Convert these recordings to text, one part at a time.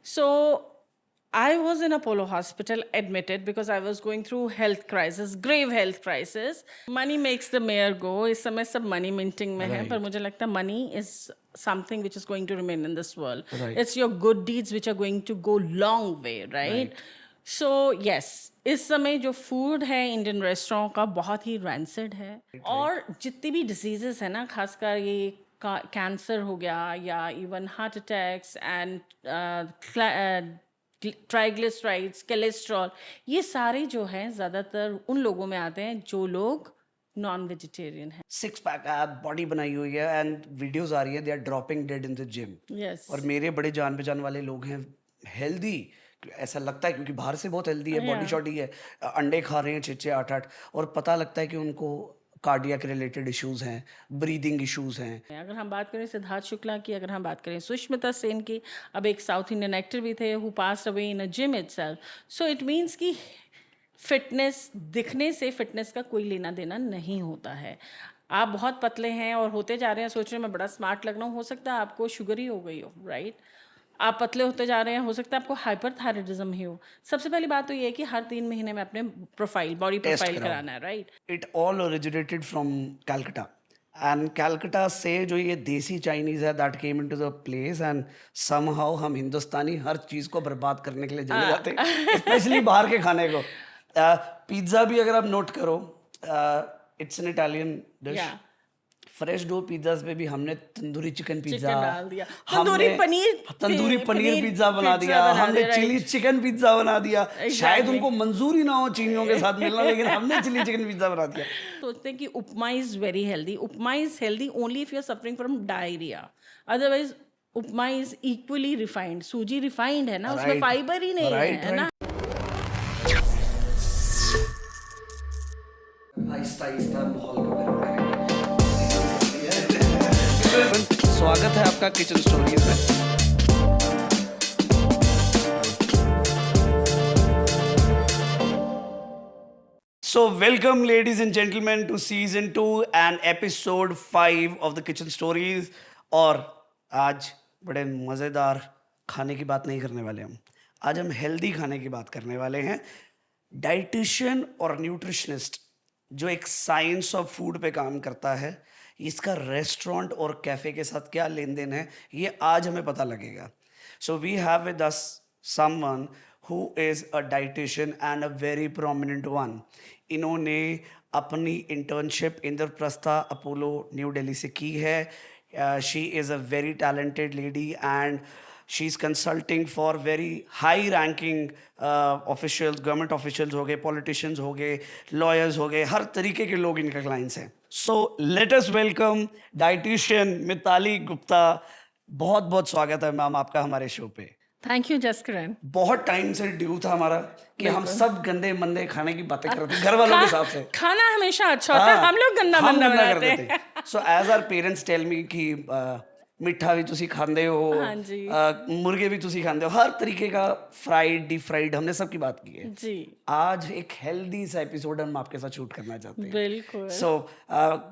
So I was in Apollo Hospital admitted because I was going through health crisis, grave health crisis. Money makes the mayor go. इस समय सब money minting में है, पर Right. मुझे लगता है money is something which is going to remain in this world. Right. It's your good deeds which are going to go long way, right? Right. So yes, इस समय जो फूड है इंडियन रेस्टोरेंट का बहुत ही rancid है और जितनी भी डिजीजेस है ना, खासकर ये कैंसर हो गया या even heart attacks and triglycerides, cholesterol, ये सारे जो हैं ज़्यादातर उन लोगों में आते हैं जो लोग नॉन वेजिटेरियन हैं. 6 पैक ऐप बॉडी बनाई हुई है एंड वीडियोस आ रही है, they are dropping dead in the gym. Yes. और मेरे बड़े जान पहचान वाले लोग हैं, हेल्दी ऐसा लगता है क्योंकि बाहर से बहुत हेल्दी है, बॉडी शॉडी है, अंडे खा रहे हैं 6-6 8-8, और पता लगता है कि उनको कार्डियक रिलेटेड इश्यूज हैं, ब्रीदिंग इश्यूज हैं. अगर हम बात करें सिद्धार्थ शुक्ला की, अगर हम बात करें सुष्मिता सेन की, अब एक साउथ इंडियन एक्टर भी थे who passed away in a gym itself. So it means कि फिटनेस, दिखने से फिटनेस का कोई लेना देना नहीं होता है. आप बहुत पतले हैं और होते जा रहे हैं, सोच रहे हैं मैं बड़ा स्मार्ट लग रहा हूँ, हो सकता है आपको शुगर ही हो गई हो, राइट? आप पतले होते जा रहे हैं, हो सकता है आपको हाइपरथायराइडिज्म ही हो. सबसे पहली बात तो ये है कि हर 3 महीने में अपने प्रोफाइल, बॉडी प्रोफाइल कराना है, right? It all originated from Calcutta. And Calcutta से जो ये देसी चाइनीज है that came into the place, and somehow हम हिंदुस्तानी हर चीज को बर्बाद करने के लिए चले जाते हैं, स्पेशली बाहर के खाने को. पिज्जा भी अगर आप नोट करो, it's an Italian dish. Yeah. Fresh dough pizzas पे भी हमने तंदूरी चिकन पिज्जा डाल दिया, हमने तंदूरी पनीर पिज्जा बना दिया, हमने चिली चिकन पिज्जा बना दिया. शायद उनको मंजूरी ना हो चीनियों के साथ मिलना, लेकिन हमने चिली चिकन पिज्जा बना दिया. सोचते हैं कि upma is very healthy. Upma is healthy only if you are suffering from diarrhoea. Otherwise upma is equally refined. सूजी रिफाइंड है ना, उसमें फाइबर ही नहीं है ना. आहिस्ता आहिस्ता माहौल को गर्म करेंगे. स्वागत है आपका किचन स्टोरीज में. So welcome ladies and gentlemen to season 2 and episode 5 of the kitchen stories. और आज बड़े मज़ेदार खाने की बात नहीं करने वाले हम. आज हम हेल्दी खाने की बात करने वाले हैं. डाइटिशियन और न्यूट्रिशनिस्ट जो एक साइंस ऑफ फूड पे काम करता है, इसका रेस्टोरेंट और कैफ़े के साथ क्या लेन देन है, ये आज हमें पता लगेगा. So we have with us someone who is a dietitian and a very prominent one. इन्होंने अपनी इंटर्नशिप इंद्रप्रस्था अपोलो न्यू दिल्ली से की है. She is a very talented lady and she is consulting for very high ranking officials, government officials हो गए, politicians हो गए, lawyers हो गए, हर तरीके के लोग इनके क्लाइंट्स हैं. So let us welcome dietitian Mitali Gupta. बहुत बहुत स्वागत है मैम आपका हमारे शो पे. Thank you Jaskaran. बहुत टाइम से ड्यू था हमारा कि हम सब गंदे मंदे खाने की बातें करते हैं घर वालों के हिसाब से. खाना हमेशा अच्छा होता है, हम लोग गंदा मंदा बनाते हैं. So as our parents tell me कि मिठा भी तुसी खांदे हो, मुर्गे भी तुसी खांदे हो, हर तरीके का फ्राइड डीप फ्राइड हमने सब की बात की है जी. आज एक हेल्दी सा एपिसोड हम आपके साथ शूट करना चाहते हैं. बिल्कुल. So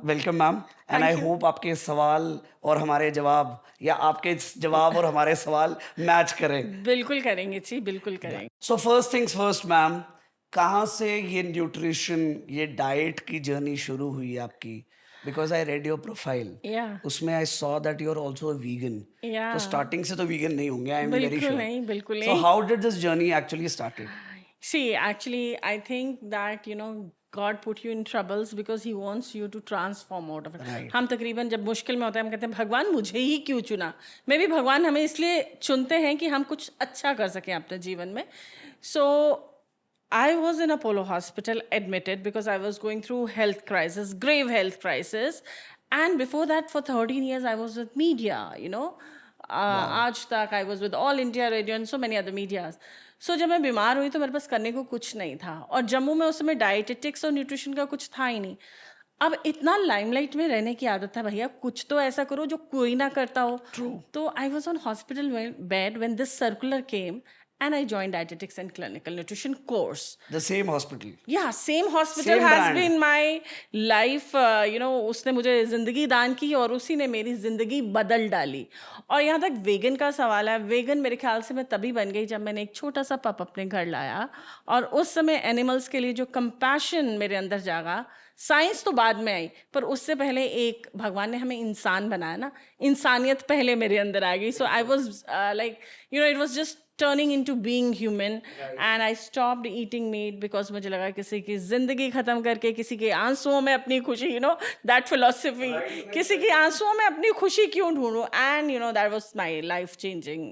welcome ma'am, and I hope आपके सवाल और हमारे जवाब, या आपके जवाब और हमारे सवाल मैच करें. बिल्कुल करेंगे जी, बिल्कुल करेंगे. So first things first ma'am, कहाँ से ये न्यूट्रिशन, ये डाइट की जर्नी शुरू हुई आपकी? Because I read your profile. Yeah. उसमें I saw that you are also a vegan. Yeah. तो starting से तो vegan नहीं होंगे, I am very sure. बिल्कुल नहीं. So how did this journey actually started? See, actually, I think that, God put you in troubles because he wants you to transform out of it. Right. हम तकरीबन जब मुश्किल में होते हैं हम कहते हैं भगवान मुझे ही क्यों चुना. मे बी भगवान हमें इसलिए चुनते हैं कि हम कुछ अच्छा कर सकें अपने जीवन में. So I was in Apollo Hospital admitted because I was going through health crisis, grave health crisis. And before that, for 13 years, I was with media, Aaj Tak, I was with All India Radio and so many other medias. So जब मैं बीमार हुई तो मेरे पास करने को कुछ नहीं था. और जम्मू में उस समय डाइटेटिक्स और न्यूट्रिशन का कुछ था ही नहीं. अब इतना लाइमलाइट में रहने की आदत है, भैया कुछ तो ऐसा करो जो कोई ना करता हो. True. तो I was on hospital bed when this circular came. and I joined dietetics and clinical nutrition course. The same hospital. Yeah, same hospital Same has brand. been my life. उसने मुझे जिंदगी दान की और उसी ने मेरी जिंदगी बदल डाली. और यहाँ तक वेगन का सवाल है, वेगन मेरे ख्याल से मैं तभी बन गई जब मैंने एक छोटा सा पप अपने घर लाया और उस समय एनिमल्स के लिए जो कंपैशन मेरे अंदर जागा. साइंस तो बाद में आई, पर उससे पहले एक भगवान ने हमें इंसान बनाया ना, इंसानियत पहले मेरे अंदर आ गई. So I was like it was just turning into being human, and I stopped eating meat because मुझे लगा किसी की जिंदगी खत्म करके किसी के आंसुओं में अपनी खुशी, that philosophy, किसी के आंसुओं में अपनी खुशी क्यों ढूंढूं, and that was my life changing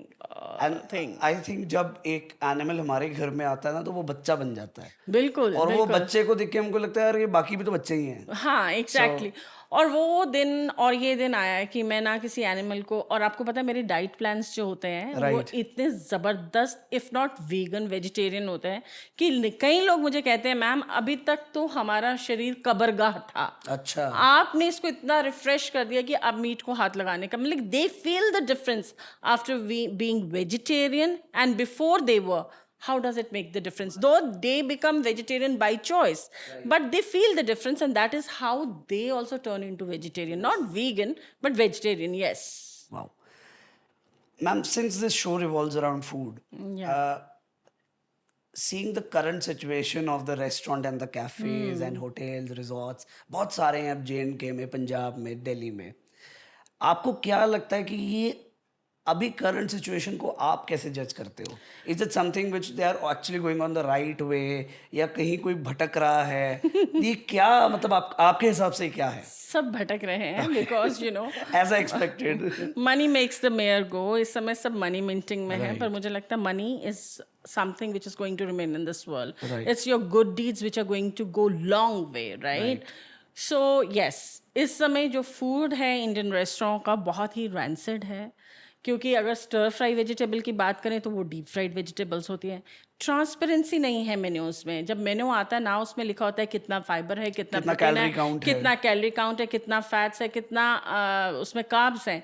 thing. I think जब एक एनिमल हमारे घर में आता है ना तो वो बच्चा बन जाता है. बिल्कुल. और वो बच्चे को देख के हमको लगता है यार ये बाकी भी तो बच्चे ही हैं. हाँ, एग्जैक्टली. और वो दिन और ये दिन आया है कि मैं ना किसी एनिमल को, और आपको पता है मेरे डाइट प्लान्स जो होते हैं वो इतने ज़बरदस्त इफ़ नॉट वीगन वेजिटेरियन होते हैं कि कई लोग मुझे कहते हैं मैम अभी तक तो हमारा शरीर कब्रगाह था, अच्छा, आपने इसको इतना रिफ्रेश कर दिया कि अब मीट को हाथ लगाने का, मतलब they feel the difference after being vegetarian and before they were. How does it make the difference? Though they become vegetarian by choice, but they feel the difference, and that is how they also turn into vegetarian. Not vegan, but vegetarian, yes. Wow. Ma'am, since this show revolves around food, seeing the current situation of the restaurant and the cafes and hotels, resorts, बहुत सारे हैं अब J&K में, पंजाब में, दिल्ली में. आपको क्या लगता है कि ये अभी करंट सिचुएशन को आप कैसे जज करते हो? Is it something which they are actually going on the right way या कहीं कोई भटक रहा है? ये क्या मतलब आपके हिसाब से क्या है? सब भटक रहे हैं because as I expected money makes the mare go. इस समय सब मनी मिंटिंग में है, पर मुझे लगता है money is something which is going to remain in this world. It's your good deeds which are going to go long way, right? So yes, इस समय जो फूड है इंडियन रेस्टोरेंट का बहुत ही रैंसिड है, क्योंकि अगर स्टर फ्राई वेजिटेबल की बात करें तो वो डीप फ्राइड वेजिटेबल्स होती हैं. ट्रांसपेरेंसी नहीं है मेन्यूज में. जब मेन्यू आता है ना उसमें लिखा होता है कितना फाइबर है, कितना कैलोरी काउंट है, कितना फैट्स है, कितना उसमें कार्ब्स हैं.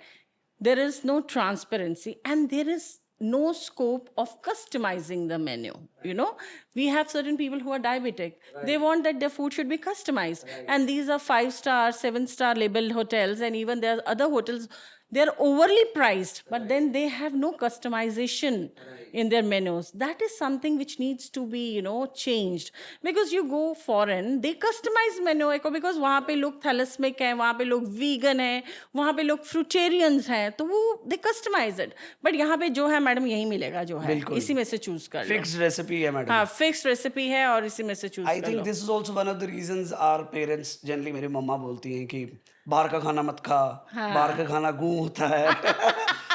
There is no transparency and there is no scope of customizing the menu. We have certain people who are diabetic. They want that their food should be customized. And these are 5-star, 7-star labeled hotels, and even there are other hotels, they're overly priced, but then they have no customization in their menus. That is something which needs to be, changed. Because you go foreign, they customize menu because वहाँ पे लोग thalasmic हैं, वहाँ पे लोग vegan हैं, वहाँ पे लोग fruitarians हैं, तो वो they customize it. But यहाँ पे जो है मैडम यही मिलेगा जो है, इसी में से चूज कर लो. फिक्स्ड रेसिपी है मैडम. हाँ, फिक्स्ड रेसिपी है और इसी में से चूज कर लो. I think this is also one of the reasons our parents generally, मेरी मम्मा बोलती हैं कि बाहर का खाना मत खा, बाहर का खाना गू होता है.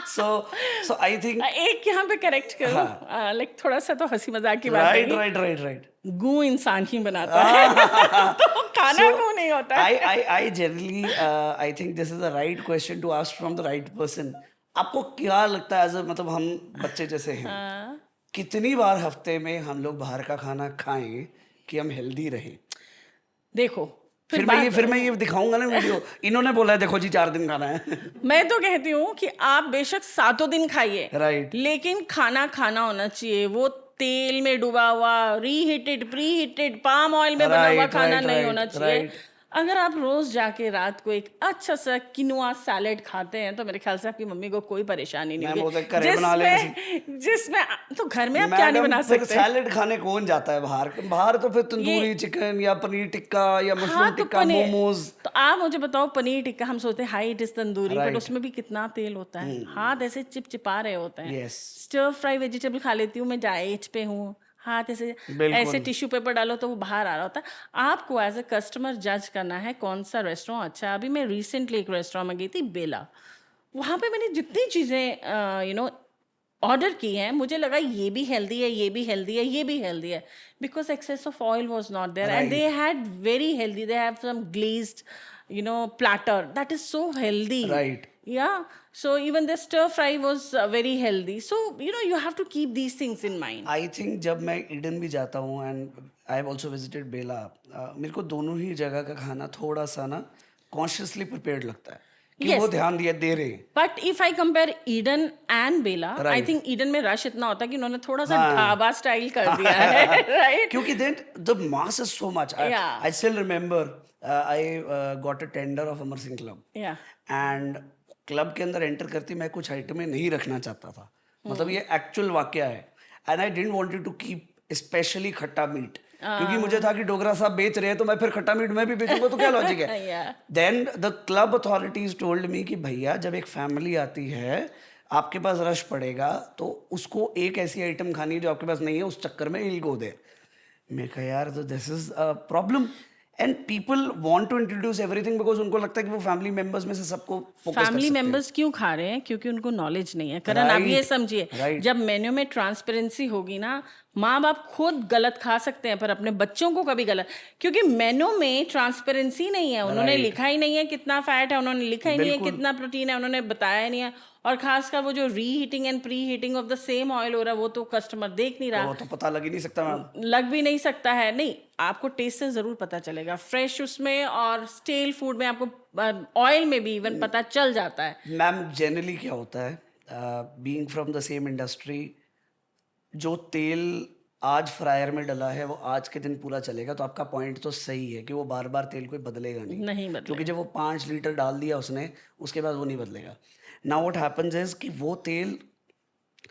so I think एक यहाँ पे करेक्ट करो, लाइक थोड़ा सा तो हंसी मजाक की बात है. राइट. गू इंसान ही बनाता है तो खाना गू नहीं होता है. I generally I think this is the right question to ask from the right person. आपको क्या लगता है मतलब हम बच्चे जैसे हैं, कितनी बार हफ्ते में हम लोग बाहर का खाना खाएं कि हम हेल्दी रहें? देखो फिर मैं ये दिखाऊंगा ना वीडियो, इन्होंने बोला है देखो जी 4 दिन खाना है. मैं तो कहती हूँ कि आप बेशक 7 दिन खाइए, राइट, लेकिन खाना होना चाहिए वो तेल में डूबा हुआ, रीहीटेड, प्रीहीटेड, पाम ऑयल में बना हुआ खाना नहीं होना चाहिए. अगर आप रोज जाके रात को एक अच्छा सा किनुआ सैलेड खाते हैं तो मेरे ख्याल से आपकी मम्मी को कोई परेशानी नहीं होगी. जिसमें तो घर में आप क्या नहीं बना सकते. सैलेड खाने कौन जाता है बाहर तो फिर तंदूरी चिकन या पनीर टिक्का या मशरूम टिक्का, मोमोज. तो आप मुझे बताओ, पनीर टिक्का हम सोचते हैं high it is tandoori, but उसमें भी कितना तेल होता है, हाथ ऐसे चिपचिपा रहे होते हैं. स्टर फ्राई वेजिटेबल खा लेती हूँ मैं, डाइट पे हूँ, हाथ ऐसे टिश्यू पेपर डालो तो वो बाहर आ रहा होता है. आपको एज ए कस्टमर जज करना है कौन सा रेस्टोरेंट अच्छा है. अभी मैं रिसेंटली एक रेस्टोरेंट में गई थी, बेला. वहाँ पे मैंने जितनी चीज़ें ऑर्डर की हैं, मुझे लगा ये भी हेल्दी है, ये भी हेल्दी है, ये भी हेल्दी है, because excess of oil was not there and they had very healthy, they have some glazed platter that is so healthy. Right. Yeah, so even the stir fry was very healthy. So you have to keep these things in mind. I think जब मैं Eden भी जाता हूँ and I have also visited बेला, मेरे को दोनों ही जगह का खाना थोड़ा सा ना कॉन्शियसली प्रिपेयर्ड लगता है, कि वो ध्यान दे रहे हैं। But if I compare Eden and Bella, I think Eden में रश इतना होता है कि उन्होंने थोड़ा सा ढाबा स्टाइल कर दिया है, राइट? क्योंकि then the mass is so much. Yeah. I still remember I got a tender of Amar Singh Club. या एंड क्लब के अंदर एंटर करती मैं कुछ आइटमें नहीं रखना चाहता था, मतलब ये एक्चुअल वाकया है। And I didn't wanted to keep specially खट्टा मीट, क्योंकि मुझे था कि डोगरा साहब बेच रहे हैं तो मैं फिर खट्टा मीट मैं भी बेचूंगा तो क्या लॉजिक है। Yeah. Then the club authorities told me कि भैया जब एक फैमिली आती है आपके पास रश पड़ेगा तो उसको एक ऐसी आइटम खानी है जो आपके पास नहीं है, उस चक्कर में इल गो देयर। मैं कहा यार तो this is a problem and people want to introduce everything because उनको लगता है कि वो फैमिली मेंबर्स में से सबको फोकस कर फैमिली सकते हैं। मेंबर्स क्यों खा रहे हैं? क्योंकि उनको नॉलेज नहीं है। करण, आप ये Right, समझिए, right. जब मेन्यू में ट्रांसपेरेंसी होगी ना, माँ बाप खुद गलत खा सकते हैं पर अपने बच्चों को कभी गलत, क्योंकि मेन्यू में ट्रांसपेरेंसी नहीं है। उन्होंने Right. लिखा ही नहीं है कितना फैट है, उन्होंने लिखा ही नहीं है बिल्कुल। कितना प्रोटीन है, उन्होंने बताया ही नहीं है। और खासकर वो जो reheating and pre heating of the same oil हो रहा है वो तो कस्टमर देख नहीं रहा, वो तो पता लग ही नहीं सकता मैम। लग भी नहीं सकता है। नहीं, आपको टेस्ट से जरूर पता चलेगा, फ्रेश उसमें और स्टेल फूड में आपको ऑयल में भी इवन पता चल जाता है। मैम जनरली क्या होता है, being from the same industry, जो तेल आज फ्रायर में डला है वो आज के दिन पूरा चलेगा, तो आपका पॉइंट तो सही है कि वो बार बार तेल कोई बदलेगा नहीं, नहीं बदले। क्योंकि जब वो 5 लीटर डाल दिया उसने उसके बाद वो नहीं बदलेगा। नाउ व्हाट हैपेंस इज कि वो तेल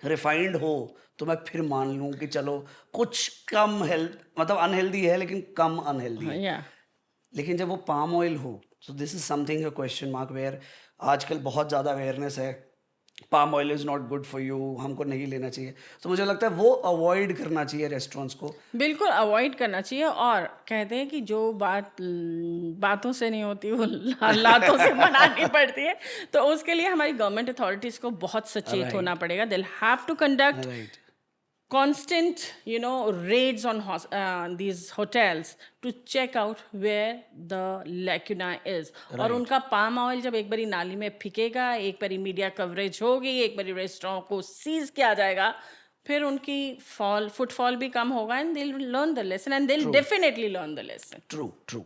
रिफाइंड हो तो मैं फिर मान लूँ कि चलो कुछ कम हेल्थ, मतलब अनहेल्दी है लेकिन कम अनहेल्दी है। या लेकिन जब वो पाम ऑयल हो, so this is something a question mark where आजकल बहुत ज़्यादा अवेयरनेस है, palm oil is not good for you, हमको नहीं लेना चाहिए। तो मुझे लगता है वो अवॉइड करना चाहिए रेस्टोरेंट्स को। बिल्कुल अवॉइड करना चाहिए। और कहते हैं कि जो बात बातों से नहीं होती वो लातों से बनानी पड़ती है, तो उसके लिए हमारी गवर्नमेंट अथॉरिटीज को बहुत सचेत होना पड़ेगा। They have to conduct right, constant raids on these hotels to check out where the lacuna is। और उनका पाम ऑयल जब एक बारी नाली में फिकेगा, एक बारी मीडिया कवरेज होगी, एक बारी रेस्टोरेंट को सीज किया जाएगा, फिर उनकी फुटफॉल भी कम होगा and they will learn the lesson and they will definitely learn the lesson. True.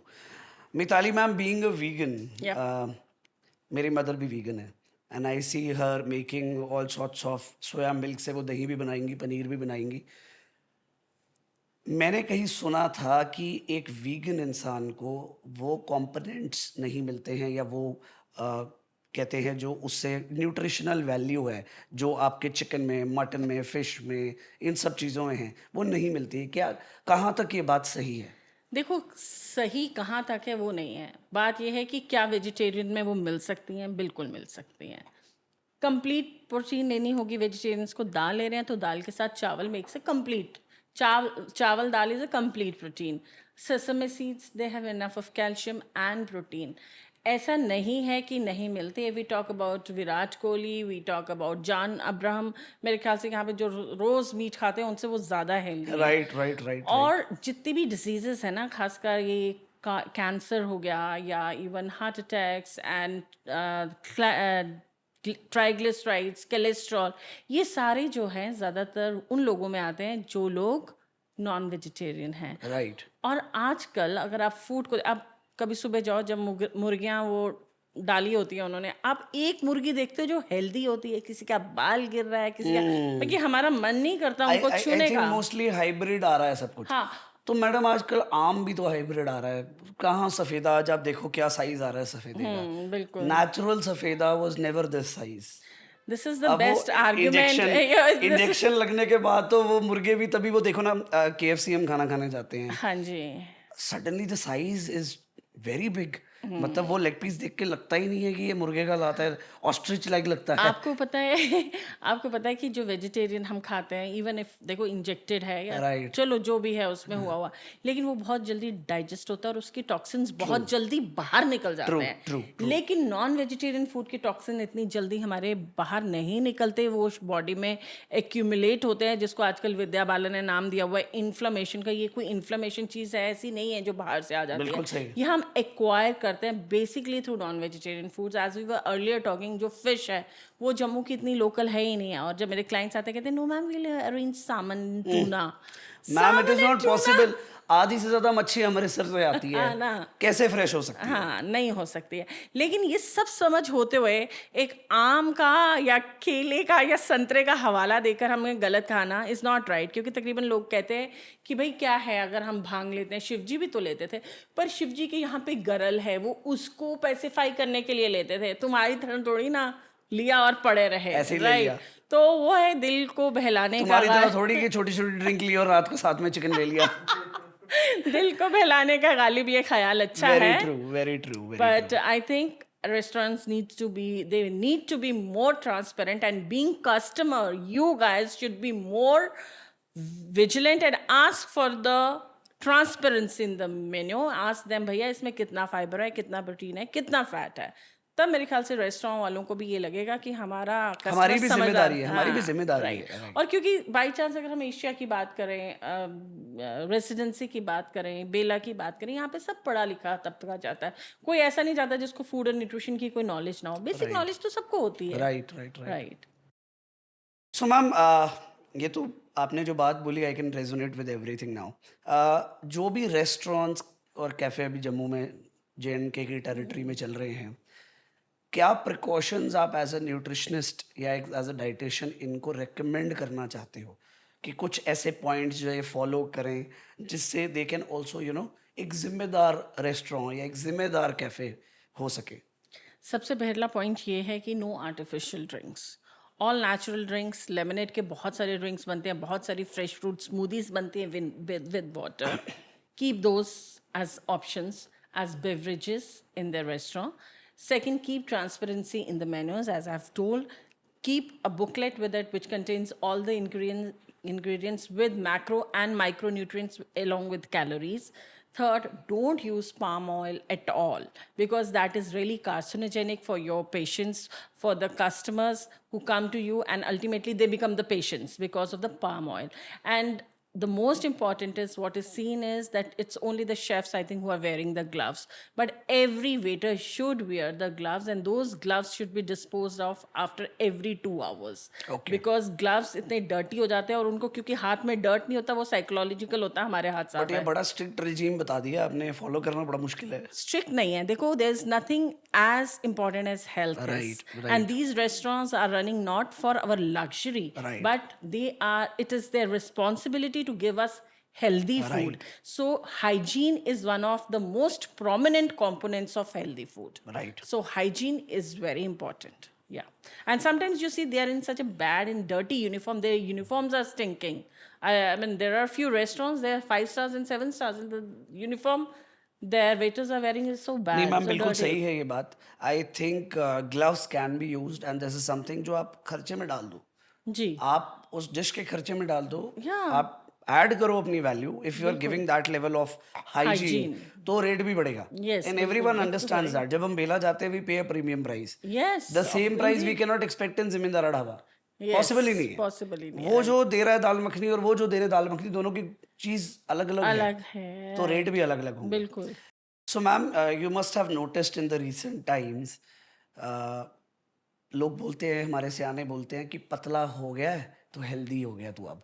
Mitali ma'am being a vegan, Yeah. मेरी मदर भी वीगन है and I see her making all sorts of soya milk से वो दही भी बनाएंगी, पनीर भी बनाएंगी। मैंने कहीं सुना था कि एक वीगन इंसान को वो कंपोनेंट्स नहीं मिलते हैं या वो कहते हैं जो उससे न्यूट्रिशनल वैल्यू है जो आपके चिकन में, मटन में, फिश में, इन सब चीज़ों में है, वो नहीं मिलती। क्या कहाँ तक ये बात सही है? देखो, सही कहाँ तक है वो नहीं है, बात यह है कि क्या वेजिटेरियन में वो मिल सकती हैं? बिल्कुल मिल सकती हैं। कंप्लीट प्रोटीन लेनी होगी वेजिटेरियंस को, दाल ले रहे हैं तो दाल के साथ चावल makes a complete, chawal dal is a complete protein. Sesame seeds they have enough of calcium and protein. ऐसा नहीं है कि नहीं मिलते। We talk about Virat Kohli, we talk about John Abraham, मेरे ख्याल से यहाँ पे जो रोज मीट खाते हैं उनसे वो ज़्यादा हेल्दी है। राइट। और जितनी भी डिजीजेस है ना, खासकर ये कैंसर हो गया या even heart attacks and triglycerides, cholesterol, ये सारे जो हैं ज़्यादातर उन लोगों में आते हैं जो लोग नॉन वेजिटेरियन हैं। राइट। और आजकल अगर आप फूड को, आप कभी सुबह जाओ, जब मुर्गियाँ वो डाली होती है उन्होंने, आप एक मुर्गी देखते हो जो हेल्दी होती है, किसी का बाल गिर रहा है, किसी का, क्योंकि हमारा मन नहीं करता उनको छूने का। मोस्टली हाइब्रिड आ रहा है सब कुछ। हाँ, तो मैडम आजकल आम भी तो हाइब्रिड आ रहा है। कहाँ सफेदा, आज आप देखो क्या साइज आ रहा है सफेदे का। बिल्कुल। नेचुरल सफेदा was never this size. This is the best argument. Injection लगने के बाद तो वो मुर्गे भी, तभी वो देखो ना KFC हम खाना खाने जाते हैं, हाँ जी, suddenly the size is very big. मतलब वो लेग पीस देख के लगता ही नहीं है कि ये मुर्गे का लाता है, ऑस्ट्रिच लाइक लगता है। आपको पता है आपको पता है कि जो वेजिटेरियन हम खाते हैं, इवन इफ देखो इंजेक्टेड है या Right. चलो जो भी है उसमें हुआ, लेकिन वो बहुत जल्दी डाइजेस्ट होता है और उसकी टॉक्सिन्स बहुत जल्दी बाहर निकल जाते True, हैं। true. लेकिन नॉन वेजिटेरियन फूड के टॉक्सिन इतनी जल्दी हमारे बाहर नहीं निकलते, वो बॉडी में एक्यूमुलेट होते हैं, जिसको आजकल विद्या बालन ने नाम दिया हुआ है इन्फ्लेमेशन का। ये कोई इन्फ्लेमेशन चीज़ है, ऐसी नहीं है जो बाहर से आ जाती बिल्कुल है। सही। ये हम एक्वायर करते हैं basically through non vegetarian foods. As we were earlier talking, जो फिश है वो जम्मू की इतनी लोकल है ही नहीं है। और जब मेरे क्लाइंट्स आते हैं कहते हैं no ma'am we'll arrange salmon, tuna, ma'am it is salmon not tuna- possible, आधी से ज्यादा मच्छी हमारे सर से आती है, हाँ ना। कैसे फ्रेश हो सकती है? हाँ, नहीं हो सकती है। लेकिन ये सब समझ होते हुए एक आम का या केले का या संतरे का हवाला देकर हमें गलत खाना इज नॉट राइट, क्योंकि तकरीबन लोग कहते हैं कि भाई क्या है अगर हम भांग लेते हैं, शिव जी भी तो लेते थे, पर शिव जी के यहाँ पे गरल है, वो उसको पैसिफाई करने के लिए लेते थे, तुम्हारी तरह थोड़ी ना लिया और पड़े रहे, ऐसे ही ले लिया। राइट? तो वो है दिल को बहलाने का तुम्हारी तरह थोड़ी कि छोटी छोटी ड्रिंक ली और रात को साथ में चिकन ले लिया। दिल को बहलाने का गालिब ये ख्याल अच्छा वेरी है। True, very true, very But I think restaurants they need to be more transparent, and being customer, you guys should be more vigilant and ask for the transparency in the menu. Ask them, भैया इसमें कितना fibre है, कितना protein है, कितना fat है। तब मेरे ख्याल से रेस्टोरेंट वालों को भी ये लगेगा कि हमारा हमारी भी समझदार जिम्मेदारी है, हमारी भी हाँ, जिम्मेदारी right. है, right. और क्योंकि बाई चांस अगर हम एशिया की बात करें, रेसिडेंसी की बात करें, बेला की बात करें, यहाँ पे सब पढ़ा लिखा तबका जाता है, कोई ऐसा नहीं जाता जिसको फूड और न्यूट्रिशन की कोई नॉलेज ना हो। बेसिक नॉलेज तो सबको होती है, right right right. Right? So ma'am ये तो आपने जो बात बोली, I can resonate with everything now. जो भी रेस्टोरेंट्स और कैफे अभी जम्मू में JNK की टेरिटरी में चल रहे हैं, क्या प्रिकॉशंस आप एज अ न्यूट्रिशनिस्ट या एज अ डाइटिशियन इनको रेकमेंड करना चाहते हो कि कुछ ऐसे पॉइंट्स जो ये फॉलो करें जिससे दे कैन ऑल्सो एक जिम्मेदार रेस्टोरेंट या एक जिम्मेदार कैफे हो सके? सबसे पहला पॉइंट ये है कि no artificial drinks, all natural drinks. Lemonade के बहुत सारे ड्रिंक्स बनते हैं, बहुत सारी फ्रेश फ्रूट स्मूदीज बनती हैं with water. Keep those as options as beverages in the restaurant. Second, keep transparency in the menus, as I've told. Keep a booklet with it which contains all the ingredients with macro and micronutrients along with calories. Third, don't use palm oil at all, because that is really carcinogenic for your patients, for the customers who come to you, and ultimately they become the patients because of the palm oil. And the most important is what is seen is that it's only the chefs, I think, who are wearing the gloves, but every waiter should wear the gloves, and those gloves should be disposed of after every 2 hours. Okay. Because gloves इतने dirty हो जाते हैं, और उनको क्योंकि हाथ में dirt नहीं होता, वो साइकोलॉजिकल होता है, हमारे हाथ साफ बट ये है। बड़ा स्ट्रिक्ट रिजीम बता दिया आपने, फॉलो करना बड़ा मुश्किल है। स्ट्रिक्ट नहीं है, देखो, there is nothing as important as health, Right, right. And these restaurants are running not for our luxury, Right. but it is their responsibility to give us healthy food. Right. So hygiene is one of the most prominent components of healthy food. Right. So hygiene is very important. Yeah. And sometimes you see they are in such a bad and dirty uniform. Their uniforms are stinking. I mean, there are a few restaurants, they are 5 stars and 7 stars, and the uniform their waiters are wearing is so bad. नहीं ma'am, so बिल्कुल dirty. सही है ये बात। I think gloves can be used and this is something जो आप खर्चे में डाल दो, जी, आप उस डिश के खर्चे में डाल दो, Yeah. आप ऐड करो अपनी value. If you are giving that level of hygiene, तो रेट भी बढ़ेगा। Yes, एंड बिल्कुल, एवरीवन बिल्कुल अंडरस्टैंड्स दैट। जब हम बेला जाते हैं, we pay a premium price. yes, the same price we can not expect in जिम्मेदार ढाबा। Yes, पॉसिबल ही नहीं है। possible ही नहीं वो जो दे रहा है दाल मखनी और वो जो दे रहे हैं दाल मखनी, दोनों की चीज अलग अलग अलग है, है, तो रेट भी अलग अलग होंगे। बिल्कुल। So, ma'am, you must have noticed in the recent times, लोग बोलते हैं, हमारे सियाने बोलते हैं कि पतला हो गया है तो हेल्दी हो गया तू अब,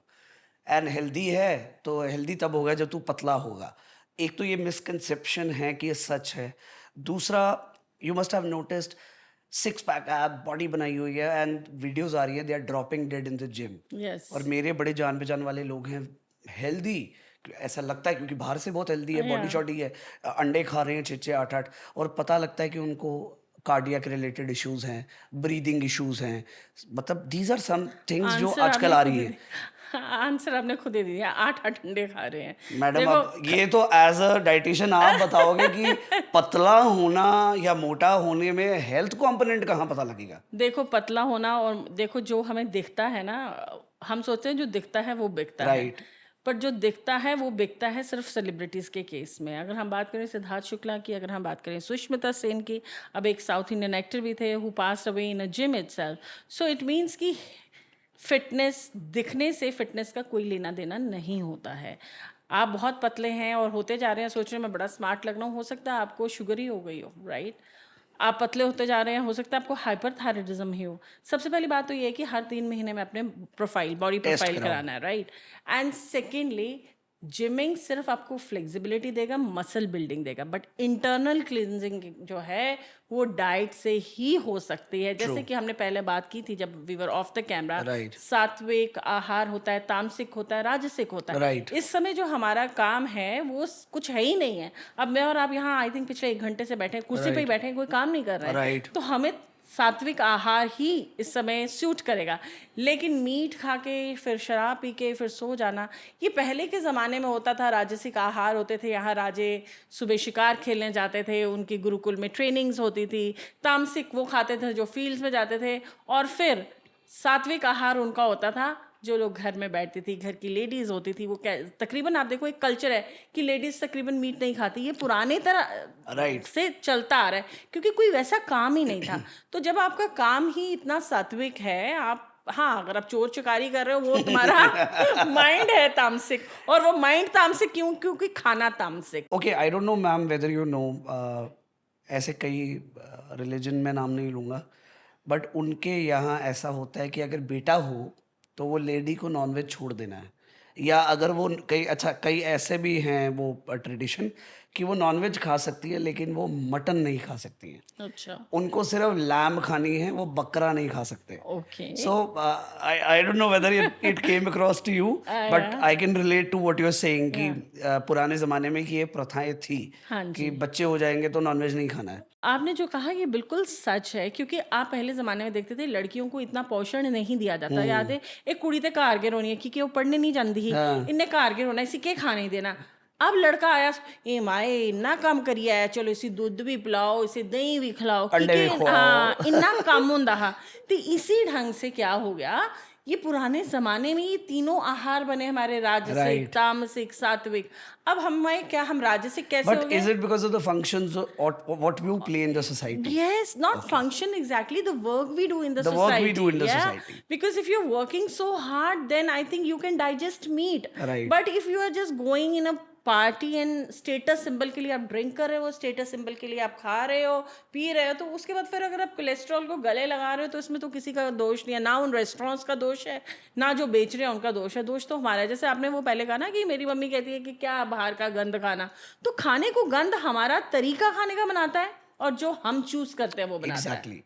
एंड हेल्दी है तो हेल्दी तब होगा जब तू पतला होगा। एक तो ये मिसकंसेप्शन है कि ये सच है। दूसरा, you must have noticed 6 pack abs, body बनाई हुई है एंड वीडियोस आ रही है, they are dropping dead in the gym. Yes. और मेरे बड़े जान पहचान वाले लोग हैं हेल्दी, ऐसा लगता है क्योंकि बाहर से बहुत हेल्दी है, बॉडी शॉडी है, अंडे खा रहे हैं 6-6 8-8, और पता लगता है कि उनको कार्डियक रिलेटेड इश्यूज हैं, ब्रीदिंग इश्यूज हैं। मतलब दीज आर सम थिंग्स जो आंसर आजकल आ आपने रही खुद है। आंसर आपने खुद ही दिया, 8 अंडे खा रहे हैं। मैडम, देखो, अब ये तो एज अ डाइटिशियन आप बताओगे कि पतला होना या मोटा होने में हेल्थ कंपोनेंट कहाँ पता लगेगा? देखो, पतला होना और देखो जो हमें दिखता है ना, हम सोचते हैं जो दिखता है वो बिकता है, Right. पर जो दिखता है वो बिकता है सिर्फ सेलिब्रिटीज़ के केस में। अगर हम बात करें सिद्धार्थ शुक्ला की, अगर हम बात करें सुष्मिता सेन की, अब एक साउथ इंडियन एक्टर भी थे who passed away in a gym itself. So it means कि फिटनेस, दिखने से फिटनेस का कोई लेना देना नहीं होता है। आप बहुत पतले हैं और होते जा रहे हैं, सोच रहे हैं मैं बड़ा स्मार्ट लग रहा हूँ, हो सकता है आपको शुगर ही हो गई हो, राइट? आप पतले होते जा रहे हैं, हो सकता है आपको हाइपरथायराइडिज्म ही हो। सबसे पहली बात तो ये है कि हर 3 महीने में अपने बॉडी प्रोफाइल कराना है, राइट? एंड सेकेंडली, जिमिंग सिर्फ आपको फ्लेक्सिबिलिटी देगा, मसल बिल्डिंग देगा, बट इंटरनल क्लींजिंग जो है वो डाइट से ही हो सकती है। जैसे कि हमने पहले बात की थी जब we were off the camera, Right. सात्विक आहार होता है, तामसिक होता है, राजसिक होता है। Right. इस समय जो हमारा काम है वो कुछ है ही नहीं है। अब मैं और आप यहाँ आई थिंक पिछले 1 घंटे से बैठे हैं, कुर्सी पे ही बैठे हैं, कोई काम नहीं कर रहा है। Right. तो हमें सात्विक आहार ही इस समय सूट करेगा। लेकिन मीट खा के फिर शराब पी के फिर सो जाना, ये पहले के ज़माने में होता था। राजसिक आहार होते थे, यहाँ राजे सुबह शिकार खेलने जाते थे, उनकी गुरुकुल में ट्रेनिंग्स होती थी। तामसिक वो खाते थे जो फील्ड्स में जाते थे, और फिर सात्विक आहार उनका होता था जो लोग घर में बैठती थी, घर की लेडीज़ होती थी। वो क्या, तकरीबन आप देखो एक कल्चर है कि लेडीज़ तकरीबन मीट नहीं खाती। ये पुराने तरह से चलता आ रहा है क्योंकि कोई वैसा काम ही नहीं था। तो जब आपका काम ही इतना सात्विक है, आप हाँ, अगर आप चोर चकारी कर रहे हो वो तुम्हारा माइंड है तामसिक, और वो माइंड तामसिक क्यों? क्योंकि खाना तामसिक। Okay, I don't know ma'am whether you know, ऐसे कई रिलीजन में नाम नहीं लूँगा, बट उनके यहाँ ऐसा होता है कि अगर बेटा हो तो वो लेडी को नॉनवेज छोड़ देना है, या अगर वो कई ऐसे भी हैं वो ट्रेडिशन कि वो नॉनवेज खा सकती है लेकिन वो मटन नहीं खा सकती हैं। अच्छा, उनको सिर्फ लैम खानी है, वो बकरा नहीं खा सकते। Okay. So I don't know whether it came across to you, but I can relate to what you're saying कि पुराने ज़माने में कि ये प्रथाएं थी हाँ कि जी। बच्चे हो जाएंगे तो नॉनवेज नहीं खाना है। आपने जो कहा ये बिल्कुल सच है, क्योंकि आप पहले ज़माने में देखते थे लड़कियों को इतना पोषण नहीं दिया जाता। याद है, एक कुड़ी ते घर के रोनी है क्योंकि वो पढ़ने नहीं जाती ही, हाँ। इन्हें घर के रोना, इसी के खाने नहीं देना। अब लड़का आया, ए माए इन्ना काम करिए है, चलो इसी दूध भी पिलाओ, इसे दही भी खिलाओ, अंडे भी क्योंकि खवाओ। हाँ इन्ना काम होंदा हा। तो इसी ढंग से क्या हो गया, ये पुराने ज़माने में ये तीनों आहार बने हमारे, राजसिक, Right. तामसिक, सात्विक। अब हम राजसिक कैसे हो But गए? is it because of the functions or what you play in the society? Yes, not function exactly, the work we do in the The society. work we do in the yeah? society. Because if you're working so hard, then I think you can digest meat. Right. But if you are just going in a party and status symbol के लिए आप drink कर रहे हो, status symbol के लिए आप खा रहे हो, पी रहे हो, तो उसके बाद फिर अगर आप कोलेस्ट्रॉल को गले लगा रहे हो तो इसमें तो किसी का दोष नहीं है, ना उन रेस्टोरेंट्स का दोष है, ना जो बेच रहे हैं उनका दोष है। दोष तो हमारा है। जैसे आपने वो पहले कहा ना कि मेरी मम्मी कहती है कि क्या बाहर का गंद खाना, तो खाने को गंद हमारा तरीका खाने का बनाता है, और जो हम चूज करते हैं वो बनाता है। Exactly.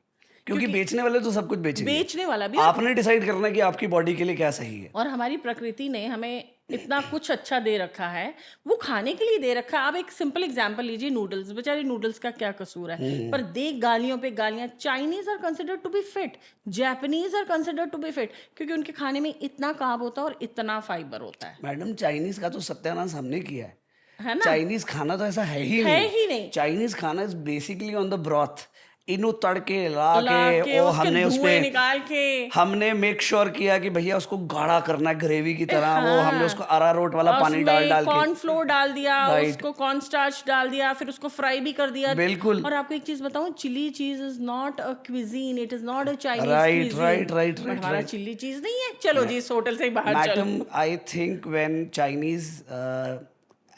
क्योंकि बेचने वाले तो सब कुछ बेचेंगे, बेचने वाला भी, आपने डिसाइड करना है कि आपकी बॉडी के लिए क्या सही है। और हमारी प्रकृति ने हमें इतना कुछ अच्छा दे रखा है, वो खाने के लिए दे रखा है। आप एक सिंपल एग्जांपल लीजिए, नूडल्स। बेचारे नूडल्स का क्या कसूर है, पर देख गालियों पे गालियां। Chinese are considered to be fit, Japanese are considered to be fit, क्योंकि उनके खाने में इतना कार्ब होता है और इतना फाइबर होता है मैडम, चाइनीज का तो सत्यानाश हमने किया है ना? चाइनीज खाना तो ऐसा है ही नहीं। चाइनीज खाना is basically on the broth, इनो तड़के ला के वो हमने उस पे निकाल के हमने मेक श्योर किया कि भैया उसको गाढ़ा करना है ग्रेवी की तरह। वो हमने उसको अरारोट वाला पानी डाल के कॉर्न फ्लोर डाल दिया, उसको कॉर्न स्टार्च डाल दिया, फिर उसको फ्राई भी कर दिया। बिल्कुल। और आपको एक चीज बताऊं, chilli cheese is not a cuisine, it is not a Chinese right. हमारा चिल्ली चीज नहीं है। चलो जी, इस होटल से ही बाहर चलो। Madam, I think when Chinese